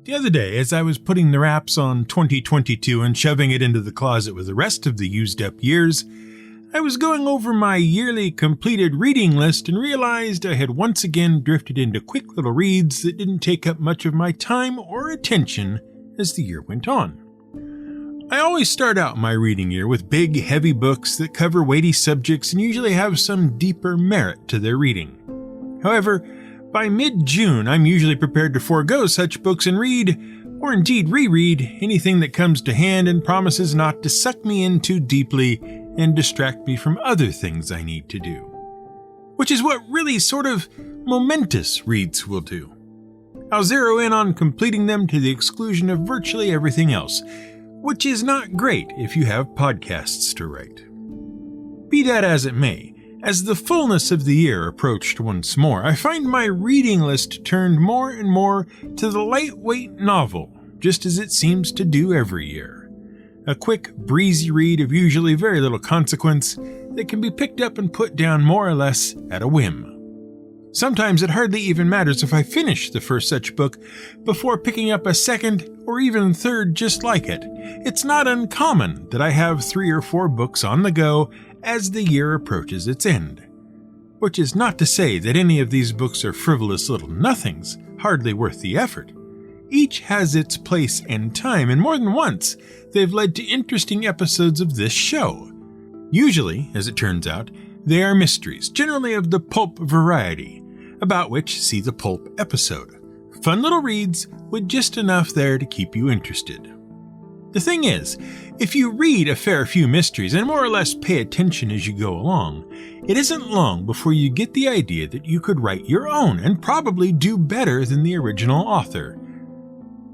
The other day, as I was putting the wraps on 2022 and shoving it into the closet with the rest of the used-up years, I was going over my yearly completed reading list and realized I had once again drifted into quick little reads that didn't take up much of my time or attention as the year went on. I always start out my reading year with big, heavy books that cover weighty subjects and usually have some deeper merit to their reading. However, by mid-June, I'm usually prepared to forego such books and read, or indeed reread, anything that comes to hand and promises not to suck me in too deeply and distract me from other things I need to do. Which is what really sort of momentous reads will do. I'll zero in on completing them to the exclusion of virtually everything else, which is not great if you have podcasts to write. Be that as it may, as the fullness of the year approached once more, I find my reading list turned more and more to the lightweight novel, just as it seems to do every year. A quick, breezy read of usually very little consequence that can be picked up and put down more or less at a whim. Sometimes it hardly even matters if I finish the first such book before picking up a second or even third just like it. It's not uncommon that I have 3 or 4 books on the go as the year approaches its end. Which is not to say that any of these books are frivolous little nothings, hardly worth the effort. Each has its place and time, and more than once, they've led to interesting episodes of this show. Usually, as it turns out, they are mysteries, generally of the pulp variety, about which see the pulp episode. Fun little reads with just enough there to keep you interested. The thing is, if you read a fair few mysteries and more or less pay attention as you go along, it isn't long before you get the idea that you could write your own and probably do better than the original author.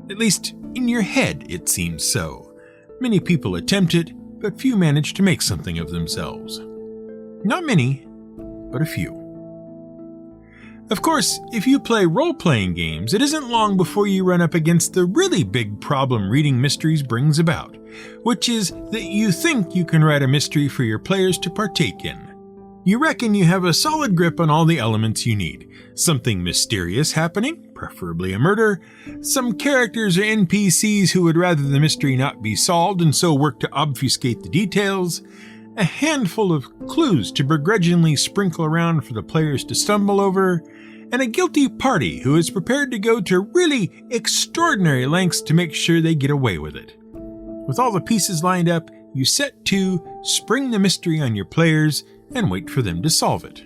At least, in your head, it seems so. Many people attempt it, but few manage to make something of themselves. Not many, but a few. Of course, if you play role-playing games, it isn't long before you run up against the really big problem reading mysteries brings about, which is that you think you can write a mystery for your players to partake in. You reckon you have a solid grip on all the elements you need. Something mysterious happening, preferably a murder, some characters or NPCs who would rather the mystery not be solved and so work to obfuscate the details, a handful of clues to begrudgingly sprinkle around for the players to stumble over, and a guilty party who is prepared to go to really extraordinary lengths to make sure they get away with it. With all the pieces lined up, you set to, spring the mystery on your players, and wait for them to solve it.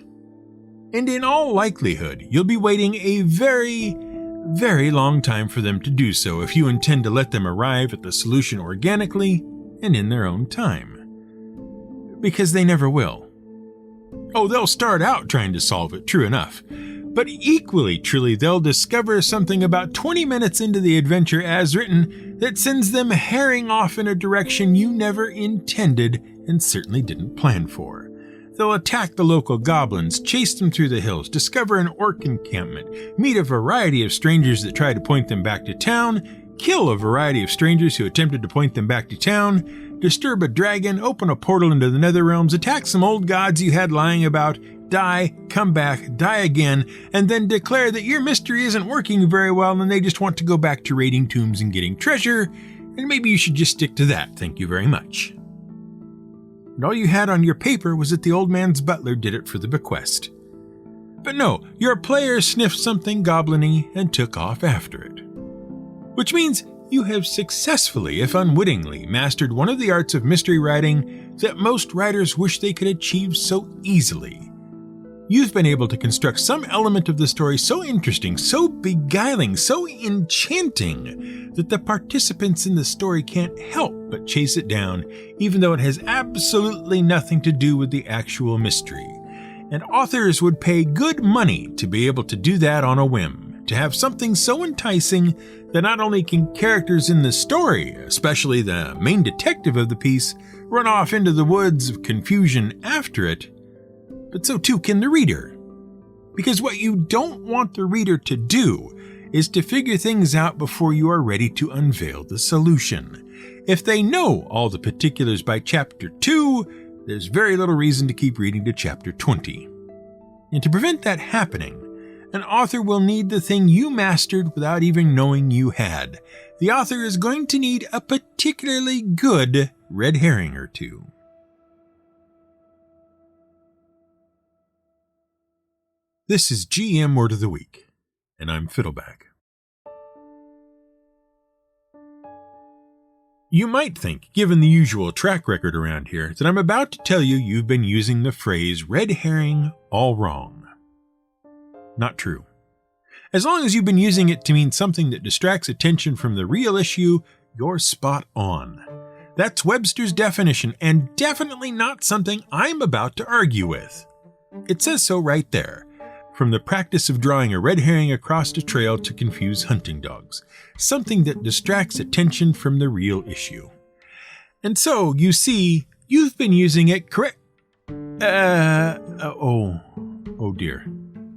And in all likelihood, you'll be waiting a very, very long time for them to do so if you intend to let them arrive at the solution organically and in their own time. Because they never will. Oh, they'll start out trying to solve it, true enough. But equally truly, they'll discover something about 20 minutes into the adventure as written that sends them herring off in a direction you never intended and certainly didn't plan for. They'll attack the local goblins, chase them through the hills, discover an orc encampment, meet a variety of strangers that try to point them back to town, kill a variety of strangers who attempted to point them back to town, disturb a dragon, open a portal into the Netherrealms, attack some old gods you had lying about, die, come back, die again, and then declare that your mystery isn't working very well and they just want to go back to raiding tombs and getting treasure, and maybe you should just stick to that, thank you very much. And all you had on your paper was that the old man's butler did it for the bequest. But no, your player sniffed something goblin-y and took off after it. Which means you have successfully, if unwittingly, mastered one of the arts of mystery writing that most writers wish they could achieve so easily. You've been able to construct some element of the story so interesting, so beguiling, so enchanting, that the participants in the story can't help but chase it down, even though it has absolutely nothing to do with the actual mystery. And authors would pay good money to be able to do that on a whim, to have something so enticing that not only can characters in the story, especially the main detective of the piece, run off into the woods of confusion after it, but so too can the reader. Because what you don't want the reader to do is to figure things out before you are ready to unveil the solution. If they know all the particulars by chapter 2, there's very little reason to keep reading to chapter 20. And to prevent that happening, An author will need the thing you mastered without even knowing you had. The author is going to need a particularly good red herring or two. This is GM Word of the Week, and I'm Fiddleback. You might think, given the usual track record around here, that I'm about to tell you you've been using the phrase red herring all wrong. Not true. As long as you've been using it to mean something that distracts attention from the real issue, you're spot on. That's Webster's definition, and definitely not something I'm about to argue with. It says so right there. From the practice of drawing a red herring across a trail to confuse hunting dogs. Something that distracts attention from the real issue. And so, you see, you've been using it correct. Oh dear.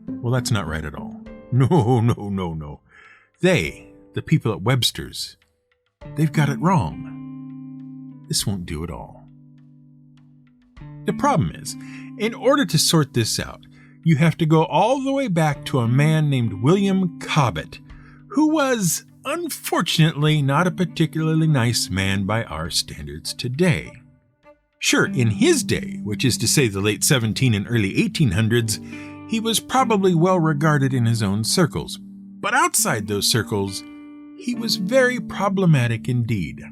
Well, that's not right at all. No. They, the people at Webster's, they've got it wrong. This won't do at all. The problem is, in order to sort this out, you have to go all the way back to a man named William Cobbett, who was, unfortunately, not a particularly nice man by our standards today. Sure, in his day, which is to say the late 17 and early 1800s, he was probably well regarded in his own circles, but outside those circles, he was very problematic indeed.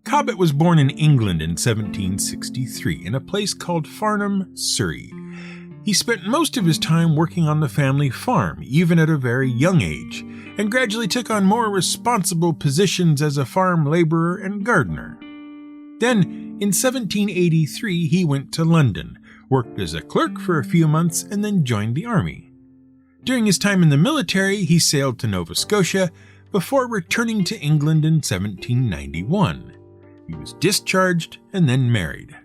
Cobbett was born in England in 1763 in a place called Farnham, Surrey. He spent most of his time working on the family farm, even at a very young age, and gradually took on more responsible positions as a farm laborer and gardener. Then, in 1783, he went to London, worked as a clerk for a few months, and then joined the army. During his time in the military, he sailed to Nova Scotia before returning to England in 1791. He was discharged and then married.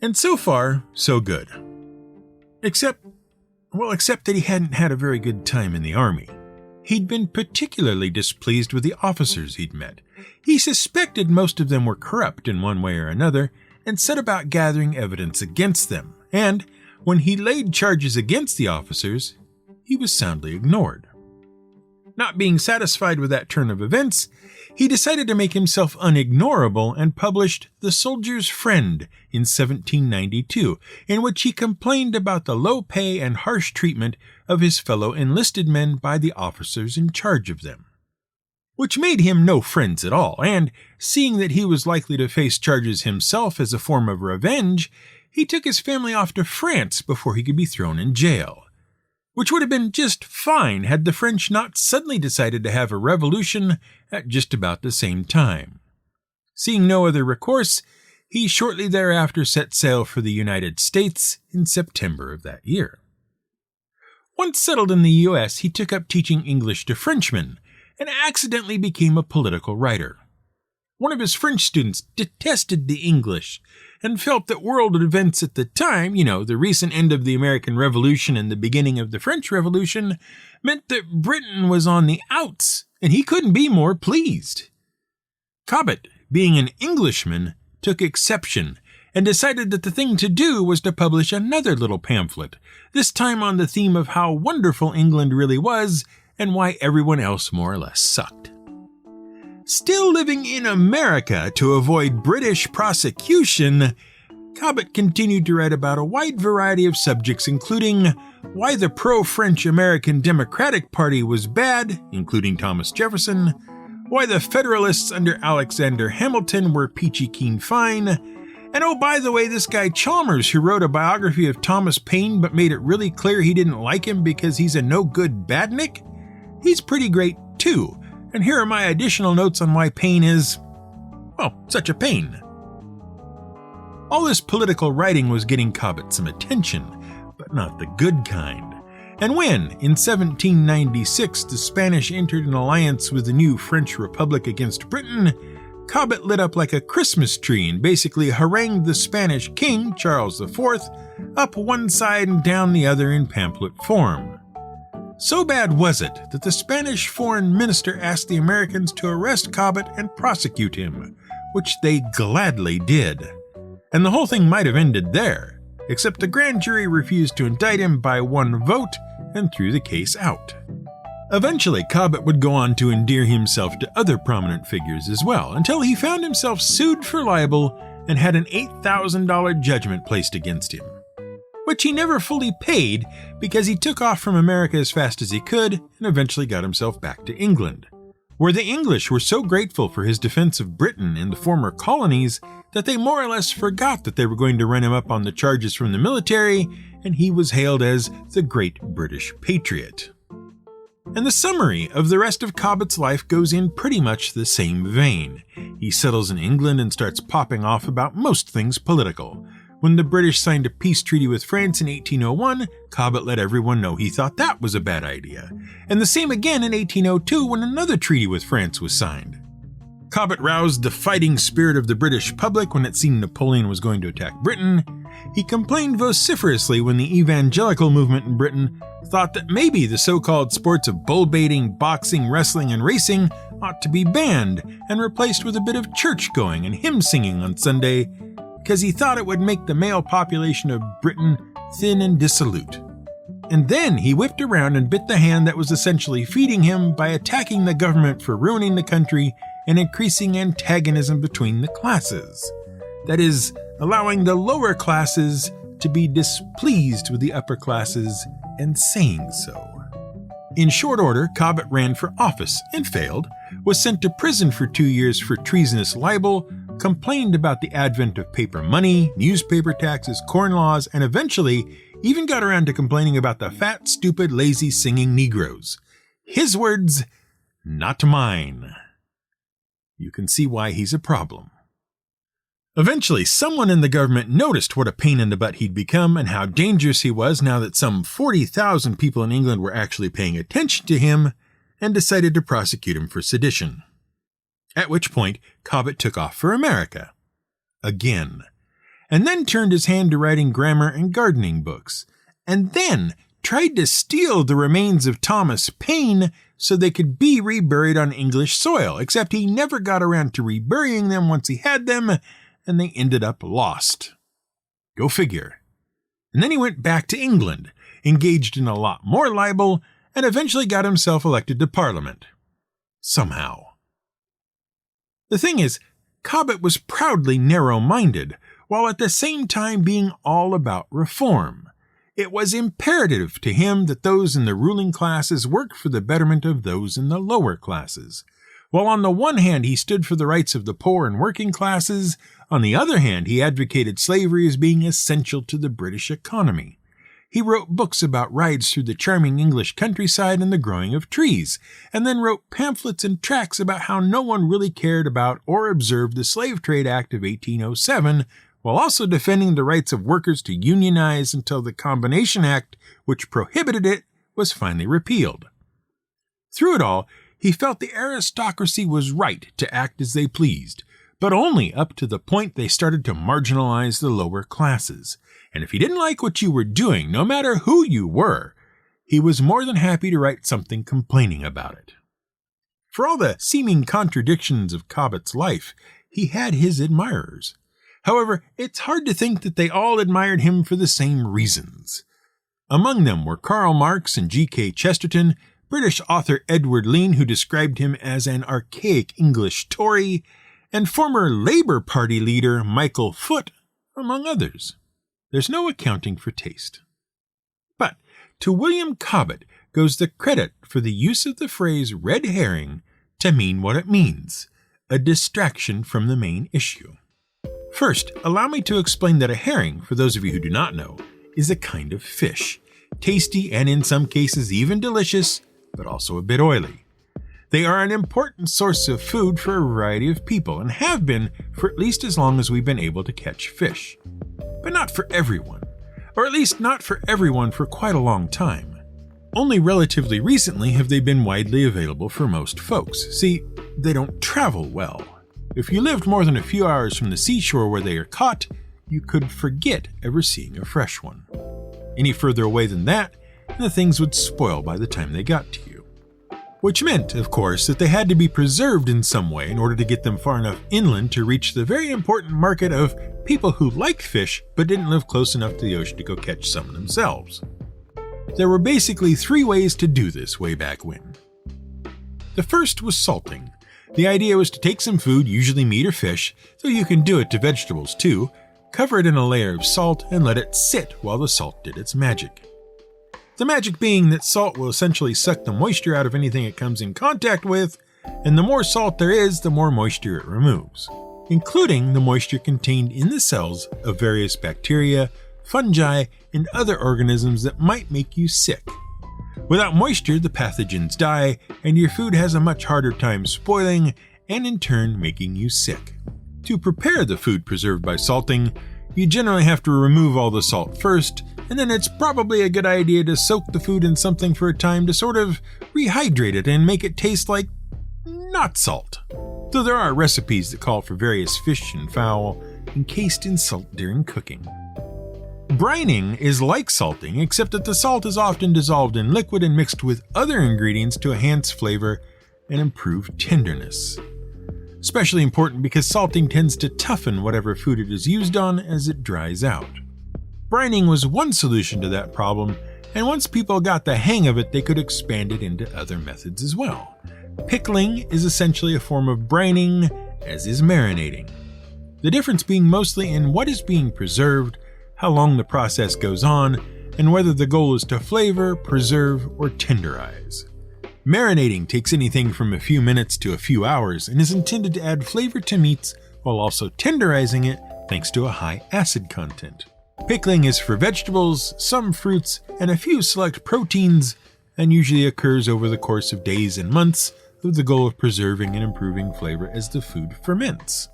And so far, so good. Except that he hadn't had a very good time in the army. He'd been particularly displeased with the officers he'd met. He suspected most of them were corrupt in one way or another, and set about gathering evidence against them. And when he laid charges against the officers, he was soundly ignored. Not being satisfied with that turn of events, he decided to make himself unignorable and published The Soldier's Friend in 1792, in which he complained about the low pay and harsh treatment of his fellow enlisted men by the officers in charge of them. Which made him no friends at all, and seeing that he was likely to face charges himself as a form of revenge, he took his family off to France before he could be thrown in jail. Which would have been just fine had the French not suddenly decided to have a revolution at just about the same time. Seeing no other recourse, he shortly thereafter set sail for the United States in September of that year. Once settled in the U.S., he took up teaching English to Frenchmen and accidentally became a political writer. One of his French students detested the English and felt that world events at the time, the recent end of the American Revolution and the beginning of the French Revolution, meant that Britain was on the outs, and he couldn't be more pleased. Cobbett, being an Englishman, took exception and decided that the thing to do was to publish another little pamphlet, this time on the theme of how wonderful England really was and why everyone else more or less sucked. Still living in America to avoid British prosecution, Cobbett continued to write about a wide variety of subjects, including why the pro-French American Democratic Party was bad, including Thomas Jefferson, why the Federalists under Alexander Hamilton were peachy keen fine, and oh, by the way, this guy Chalmers, who wrote a biography of Thomas Paine but made it really clear he didn't like him because he's a no-good badnik, he's pretty great too. And here are my additional notes on why Paine is, such a pain. All this political writing was getting Cobbett some attention, but not the good kind. And when, in 1796, the Spanish entered an alliance with the new French Republic against Britain, Cobbett lit up like a Christmas tree and basically harangued the Spanish king, Charles IV, up one side and down the other in pamphlet form. So bad was it that the Spanish foreign minister asked the Americans to arrest Cobbett and prosecute him, which they gladly did. And the whole thing might have ended there, except the grand jury refused to indict him by one vote, and threw the case out. Eventually, Cobbett would go on to endear himself to other prominent figures as well, until he found himself sued for libel and had an $8,000 judgment placed against him, which he never fully paid because he took off from America as fast as he could and eventually got himself back to England, where the English were so grateful for his defense of Britain and the former colonies that they more or less forgot that they were going to run him up on the charges from the military, and he was hailed as the Great British Patriot. And the summary of the rest of Cobbett's life goes in pretty much the same vein. He settles in England and starts popping off about most things political. When the British signed a peace treaty with France in 1801, Cobbett let everyone know he thought that was a bad idea. And the same again in 1802 when another treaty with France was signed. Cobbett roused the fighting spirit of the British public when it seemed Napoleon was going to attack Britain. He complained vociferously when the evangelical movement in Britain thought that maybe the so-called sports of bull baiting, boxing, wrestling, and racing ought to be banned and replaced with a bit of church-going and hymn-singing on Sunday, because he thought it would make the male population of Britain thin and dissolute. And then he whipped around and bit the hand that was essentially feeding him by attacking the government for ruining the country and increasing antagonism between the classes. That is, allowing the lower classes to be displeased with the upper classes and saying so. In short order, Cobbett ran for office and failed, was sent to prison for 2 years for treasonous libel, complained about the advent of paper money, newspaper taxes, corn laws, and eventually even got around to complaining about the fat, stupid, lazy singing Negroes. His words, not mine. You can see why he's a problem. Eventually, someone in the government noticed what a pain in the butt he'd become and how dangerous he was now that some 40,000 people in England were actually paying attention to him, and decided to prosecute him for sedition. At which point, Cobbett took off for America. Again. And then turned his hand to writing grammar and gardening books. And then tried to steal the remains of Thomas Paine so they could be reburied on English soil, except he never got around to reburying them once he had them, and they ended up lost. Go figure. And then he went back to England, engaged in a lot more libel, and eventually got himself elected to Parliament. Somehow. The thing is, Cobbett was proudly narrow-minded, while at the same time being all about reform. It was imperative to him that those in the ruling classes work for the betterment of those in the lower classes. While on the one hand he stood for the rights of the poor and working classes, on the other hand he advocated slavery as being essential to the British economy. He wrote books about rides through the charming English countryside and the growing of trees, and then wrote pamphlets and tracts about how no one really cared about or observed the Slave Trade Act of 1807, while also defending the rights of workers to unionize until the Combination Act, which prohibited it, was finally repealed. Through it all, he felt the aristocracy was right to act as they pleased, but only up to the point they started to marginalize the lower classes. And if he didn't like what you were doing, no matter who you were, he was more than happy to write something complaining about it. For all the seeming contradictions of Cobbett's life, he had his admirers. However, it's hard to think that they all admired him for the same reasons. Among them were Karl Marx and G.K. Chesterton, British author Edward Lean, who described him as an archaic English Tory, and former Labour Party leader Michael Foot, among others. There's no accounting for taste. But to William Cobbett goes the credit for the use of the phrase red herring to mean what it means, a distraction from the main issue. First, allow me to explain that a herring, for those of you who do not know, is a kind of fish, tasty and in some cases even delicious, but also a bit oily. They are an important source of food for a variety of people and have been for at least as long as we've been able to catch fish. But not for everyone, or at least not for everyone for quite a long time. Only relatively recently have they been widely available for most folks. See, they don't travel well. If you lived more than a few hours from the seashore where they are caught, you could forget ever seeing a fresh one. Any further away than that, and the things would spoil by the time they got to you. Which meant, of course, that they had to be preserved in some way in order to get them far enough inland to reach the very important market of people who liked fish but didn't live close enough to the ocean to go catch some themselves. There were basically 3 ways to do this way back when. The first was salting. The idea was to take some food, usually meat or fish, though you can do it to vegetables too, cover it in a layer of salt and let it sit while the salt did its magic. The magic being that salt will essentially suck the moisture out of anything it comes in contact with, and the more salt there is, the more moisture it removes, including the moisture contained in the cells of various bacteria, fungi, and other organisms that might make you sick. Without moisture, the pathogens die, and your food has a much harder time spoiling, and in turn making you sick. To prepare the food preserved by salting, you generally have to remove all the salt first, and then it's probably a good idea to soak the food in something for a time to sort of rehydrate it and make it taste like not salt. Though there are recipes that call for various fish and fowl encased in salt during cooking. Brining is like salting, except that the salt is often dissolved in liquid and mixed with other ingredients to enhance flavor and improve tenderness. Especially important because salting tends to toughen whatever food it is used on as it dries out. Brining was one solution to that problem, and once people got the hang of it, they could expand it into other methods as well. Pickling is essentially a form of brining, as is marinating. The difference being mostly in what is being preserved, how long the process goes on, and whether the goal is to flavor, preserve, or tenderize. Marinating takes anything from a few minutes to a few hours and is intended to add flavor to meats while also tenderizing it thanks to a high acid content. Pickling is for vegetables, some fruits, and a few select proteins, and usually occurs over the course of days and months with the goal of preserving and improving flavor as the food ferments.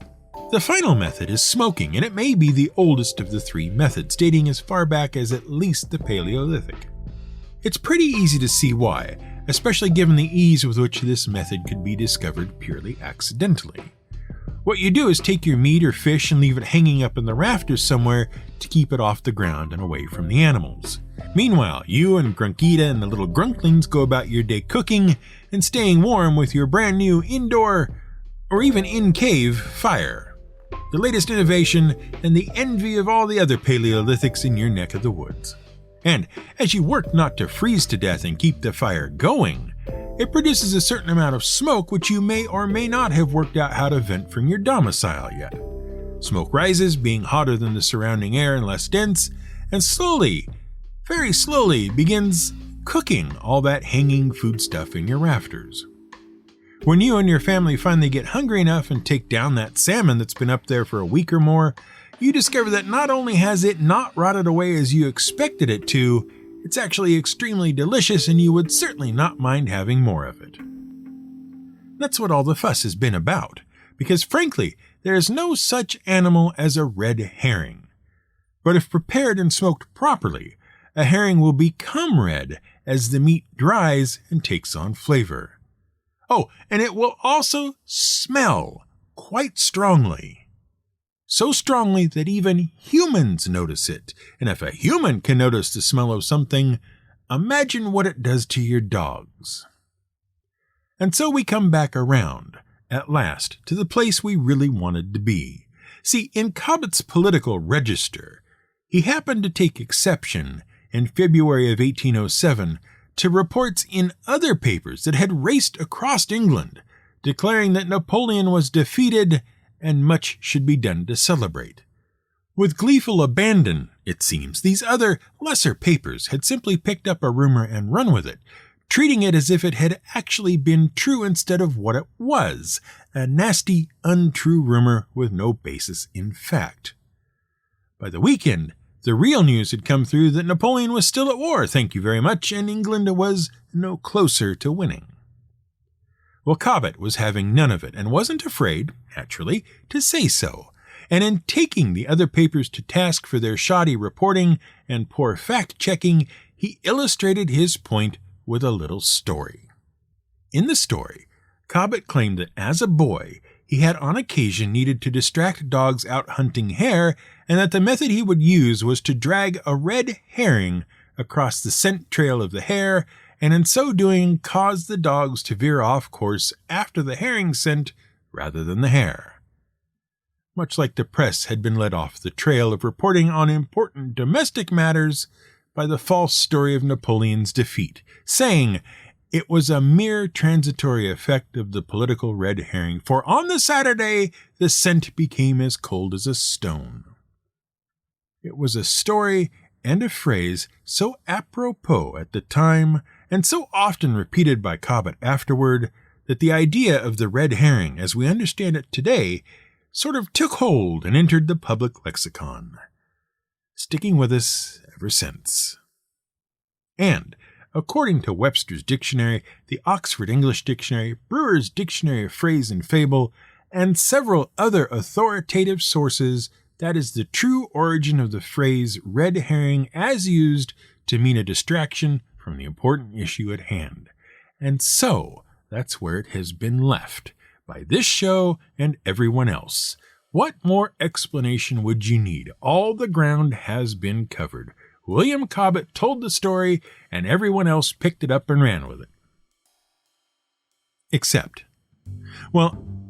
The final method is smoking, and it may be the oldest of the 3 methods, dating as far back as at least the Paleolithic. It's pretty easy to see why, especially given the ease with which this method could be discovered purely accidentally. What you do is take your meat or fish and leave it hanging up in the rafters somewhere to keep it off the ground and away from the animals. Meanwhile, you and Grunkita and the little grunklings go about your day cooking and staying warm with your brand new indoor, or even in-cave, fire. The latest innovation and the envy of all the other Paleolithics in your neck of the woods. And as you work not to freeze to death and keep the fire going, it produces a certain amount of smoke which you may or may not have worked out how to vent from your domicile yet. Smoke rises, being hotter than the surrounding air and less dense, and slowly, very slowly, begins cooking all that hanging foodstuff in your rafters. When you and your family finally get hungry enough and take down that salmon that's been up there for a week or more, you discover that not only has it not rotted away as you expected it to, it's actually extremely delicious and you would certainly not mind having more of it. That's what all the fuss has been about, because frankly, there is no such animal as a red herring. But if prepared and smoked properly, a herring will become red as the meat dries and takes on flavor. Oh, and it will also smell quite strongly. So strongly that even humans notice it. And if a human can notice the smell of something, imagine what it does to your dogs. And so we come back around, at last, to the place we really wanted to be. See, in Cobbett's political register, he happened to take exception in February of 1807 to reports in other papers that had raced across England, declaring that Napoleon was defeated and much should be done to celebrate. With gleeful abandon, it seems, these other, lesser papers had simply picked up a rumor and run with it, treating it as if it had actually been true instead of what it was, a nasty, untrue rumor with no basis in fact. By the weekend, the real news had come through that Napoleon was still at war, thank you very much, and England was no closer to winning. Well, Cobbett was having none of it, and wasn't afraid, naturally, to say so, and in taking the other papers to task for their shoddy reporting and poor fact-checking, he illustrated his point with a little story. In the story, Cobbett claimed that as a boy, he had on occasion needed to distract dogs out hunting hare, and that the method he would use was to drag a red herring across the scent trail of the hare, and in so doing cause the dogs to veer off course after the herring scent rather than the hare. Much like the press had been led off the trail of reporting on important domestic matters by the false story of Napoleon's defeat, saying it was a mere transitory effect of the political red herring, for on the Saturday the scent became as cold as a stone. It was a story and a phrase so apropos at the time, and so often repeated by Cobbett afterward, that the idea of the red herring as we understand it today sort of took hold and entered the public lexicon, sticking with us ever since. And, according to Webster's Dictionary, the Oxford English Dictionary, Brewer's Dictionary of Phrase and Fable, and several other authoritative sources, that is the true origin of the phrase red herring as used to mean a distraction from the important issue at hand. And so, that's where it has been left, by this show and everyone else. What more explanation would you need? All the ground has been covered. William Cobbett told the story, and everyone else picked it up and ran with it.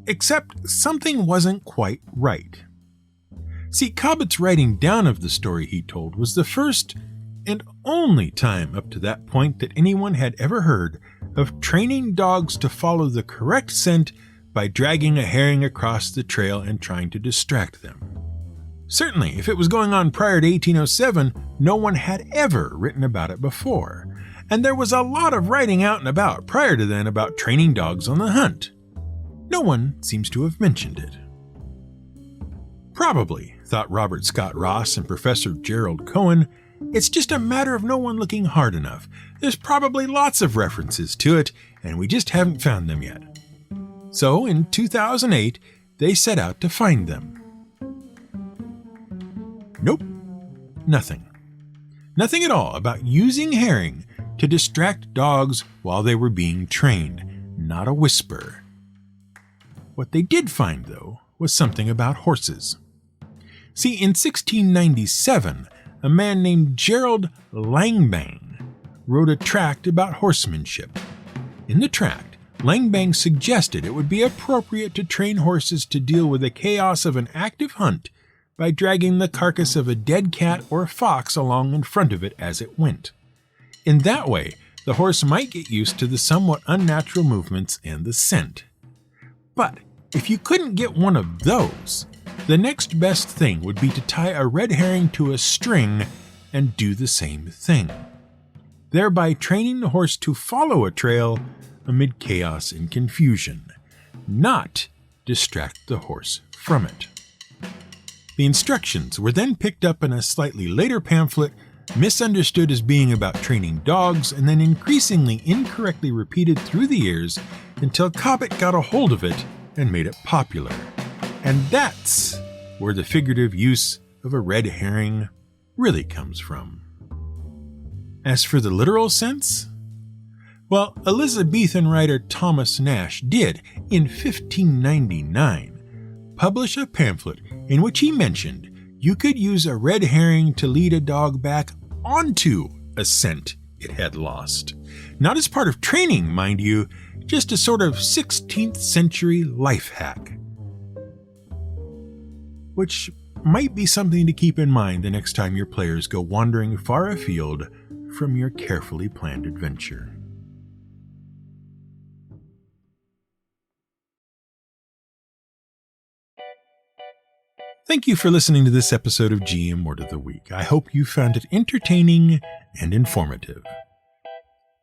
Except something wasn't quite right. See, Cobbett's writing down of the story he told was the first and only time up to that point that anyone had ever heard of training dogs to follow the correct scent by dragging a herring across the trail and trying to distract them. Certainly, if it was going on prior to 1807, no one had ever written about it before, and there was a lot of writing out and about prior to then about training dogs on the hunt. No one seems to have mentioned it. Probably, thought Robert Scott Ross and Professor Gerald Cohen, it's just a matter of no one looking hard enough. There's probably lots of references to it, and we just haven't found them yet. So, in 2008, they set out to find them. Nope, nothing. Nothing at all about using herring to distract dogs while they were being trained. Not a whisper. What they did find, though, was something about horses. See, in 1697, a man named Gerald Langbang wrote a tract about horsemanship. In the tract, Langbang suggested it would be appropriate to train horses to deal with the chaos of an active hunt by dragging the carcass of a dead cat or fox along in front of it as it went. In that way, the horse might get used to the somewhat unnatural movements and the scent. But if you couldn't get one of those, the next best thing would be to tie a red herring to a string and do the same thing, thereby training the horse to follow a trail amid chaos and confusion, not distract the horse from it. The instructions were then picked up in a slightly later pamphlet, misunderstood as being about training dogs, and then increasingly incorrectly repeated through the years until Cobbett got a hold of it and made it popular. And that's where the figurative use of a red herring really comes from. As for the literal sense, well, Elizabethan writer Thomas Nash did, in 1599, publish a pamphlet in which he mentioned you could use a red herring to lead a dog back onto a scent it had lost. Not as part of training, mind you, just a sort of 16th century life hack. Which might be something to keep in mind the next time your players go wandering far afield from your carefully planned adventure. Thank you for listening to this episode of GM Word of the Week. I hope you found it entertaining and informative.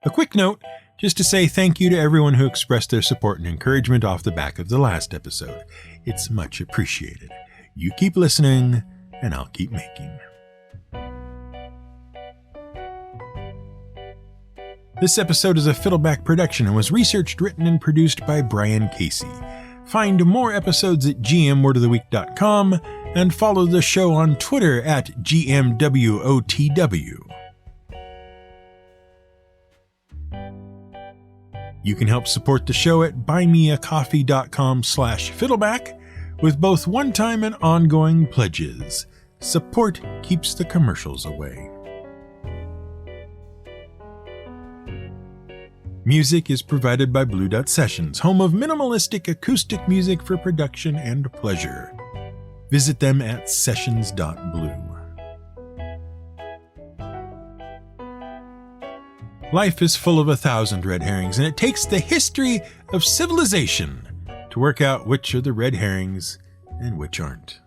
A quick note, just to say thank you to everyone who expressed their support and encouragement off the back of the last episode. It's much appreciated. You keep listening, and I'll keep making. This episode is a Fiddleback production and was researched, written, and produced by Brian Casey. Find more episodes at gmwordoftheweek.com and follow the show on Twitter at GMWOTW. You can help support the show at buymeacoffee.com/fiddleback with both one-time and ongoing pledges. Support keeps the commercials away. Music is provided by Blue Dot Sessions, home of minimalistic acoustic music for production and pleasure. Visit them at sessions.blue. Life is full of 1,000 red herrings, and it takes the history of civilization to work out which are the red herrings and which aren't.